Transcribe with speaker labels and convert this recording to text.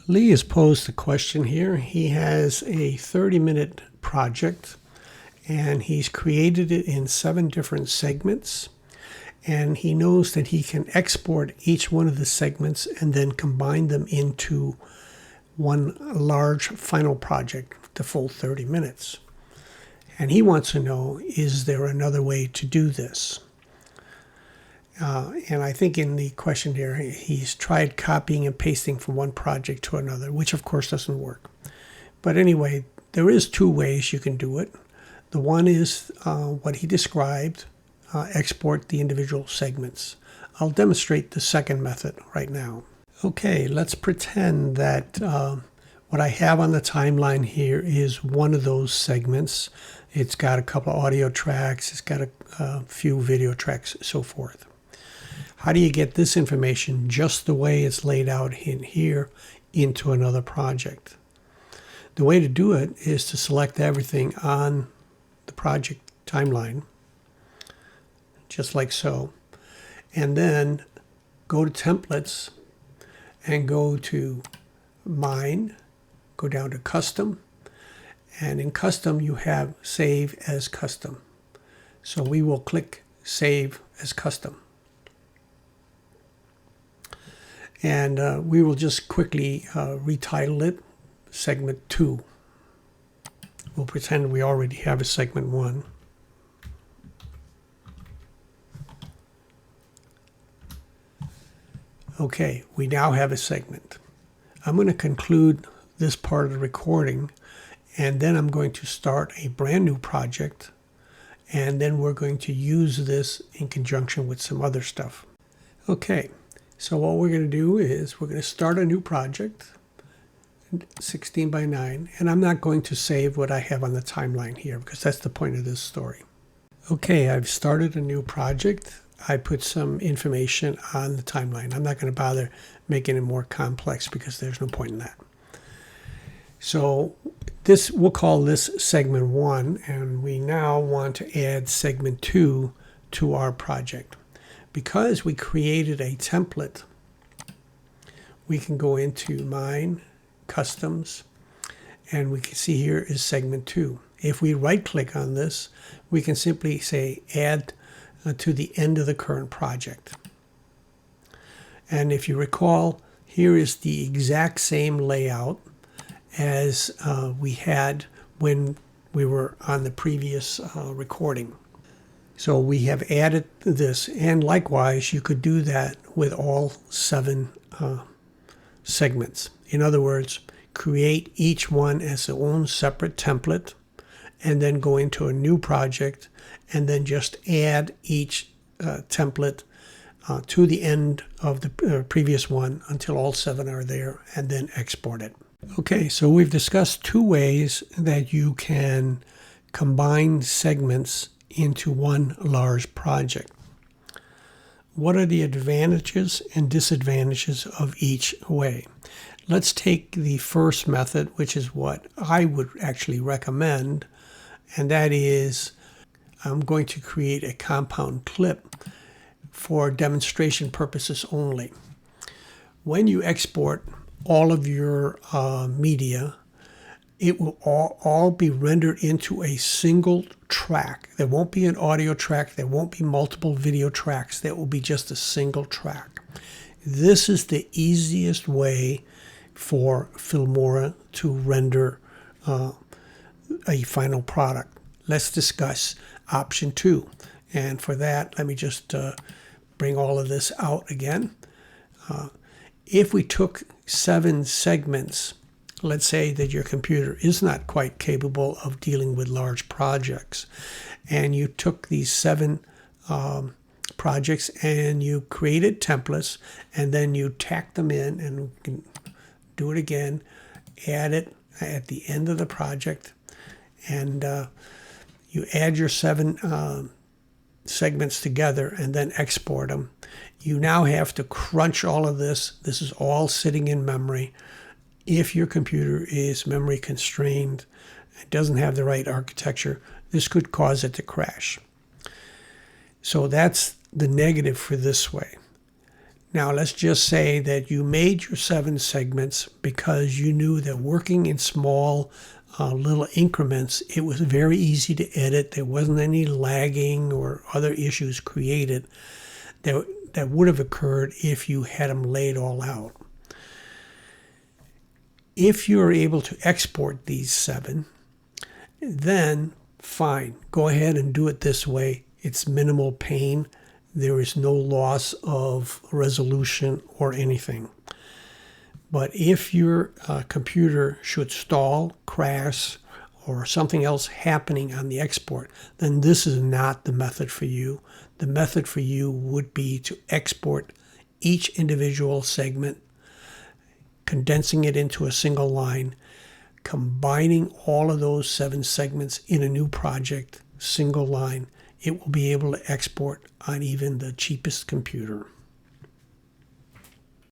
Speaker 1: Lee has posed a question here. He has a 30-minute project and he's created it in 7 different segments. And he knows that he can export each one of the segments and then combine them into one large final project, the full 30 minutes. And he wants to know, is there another way to do this? And I think in the question here, he's tried copying and pasting from one project to another, which of course doesn't work. But anyway, there is 2 ways you can do it. The one is what he described, export the individual segments. I'll demonstrate the second method right now. Okay, let's pretend that what I have on the timeline here is one of those segments. It's got a couple of audio tracks, it's got a few video tracks, so forth. How do you get this information just the way it's laid out in here into another project? The way to do it is to select everything on the project timeline, just like so, and then go to templates and go to mine, go down to custom, and in custom you have save as custom. So we will click save as custom. And we will just quickly retitle it segment 2. We'll pretend we already have a segment 1. Okay, we now have a segment. I'm going to conclude this part of the recording, and then I'm going to start a brand new project, and then we're going to use this in conjunction with some other stuff. Okay, so what we're going to do is we're going to start a new project, 16 by 9, and I'm not going to save what I have on the timeline here because that's the point of this story. Okay, I've started a new project. I put some information on the timeline. I'm not going to bother making it more complex because there's no point in that. So this, we'll call this segment 1, and we now want to add segment 2 to our project. Because we created a template, we can go into mine, customs, and we can see here is segment 2. If we right click on this, we can simply say add to the end of the current project. And if you recall, here is the exact same layout as we had when we were on the previous recording. So we have added this, and likewise you could do that with all 7 segments. In other words, create each one as its own separate template and then go into a new project and then just add each template to the end of the previous one until all 7 are there, and then export it. Okay, so we've discussed 2 ways that you can combine segments into one large project. What are the advantages and disadvantages of each way? Let's take the first method, which is what I would actually recommend, and that is I'm going to create a compound clip for demonstration purposes only. When you export all of your media, it will all be rendered into a single track. There won't be an audio track. There won't be multiple video tracks. There will be just a single track. This is the easiest way for Filmora to render a final product. Let's discuss option 2. And for that, let me just bring all of this out again. If we took 7 segments, let's say that your computer is not quite capable of dealing with large projects, and you took these 7 projects and you created templates, and then you tacked them in, and we can do it again, add it at the end of the project, and you add your 7 segments together and then export them. You now have to crunch all of this. This is all sitting in memory. If your computer is memory constrained, it doesn't have the right architecture, this could cause it to crash. So that's the negative for this way. Now, let's just say that you made your 7 segments because you knew that working in small little increments, it was very easy to edit. There wasn't any lagging or other issues created that would have occurred if you had them laid all out. If you're able to export these 7, then fine, go ahead and do it this way. It's minimal pain. There is no loss of resolution or anything. But if your computer should stall, crash, or something else happening on the export, then this is not the method for you. The method for you would be to export each individual segment, condensing it into a single line, combining all of those 7 segments in a new project, single line. It will be able to export on even the cheapest computer.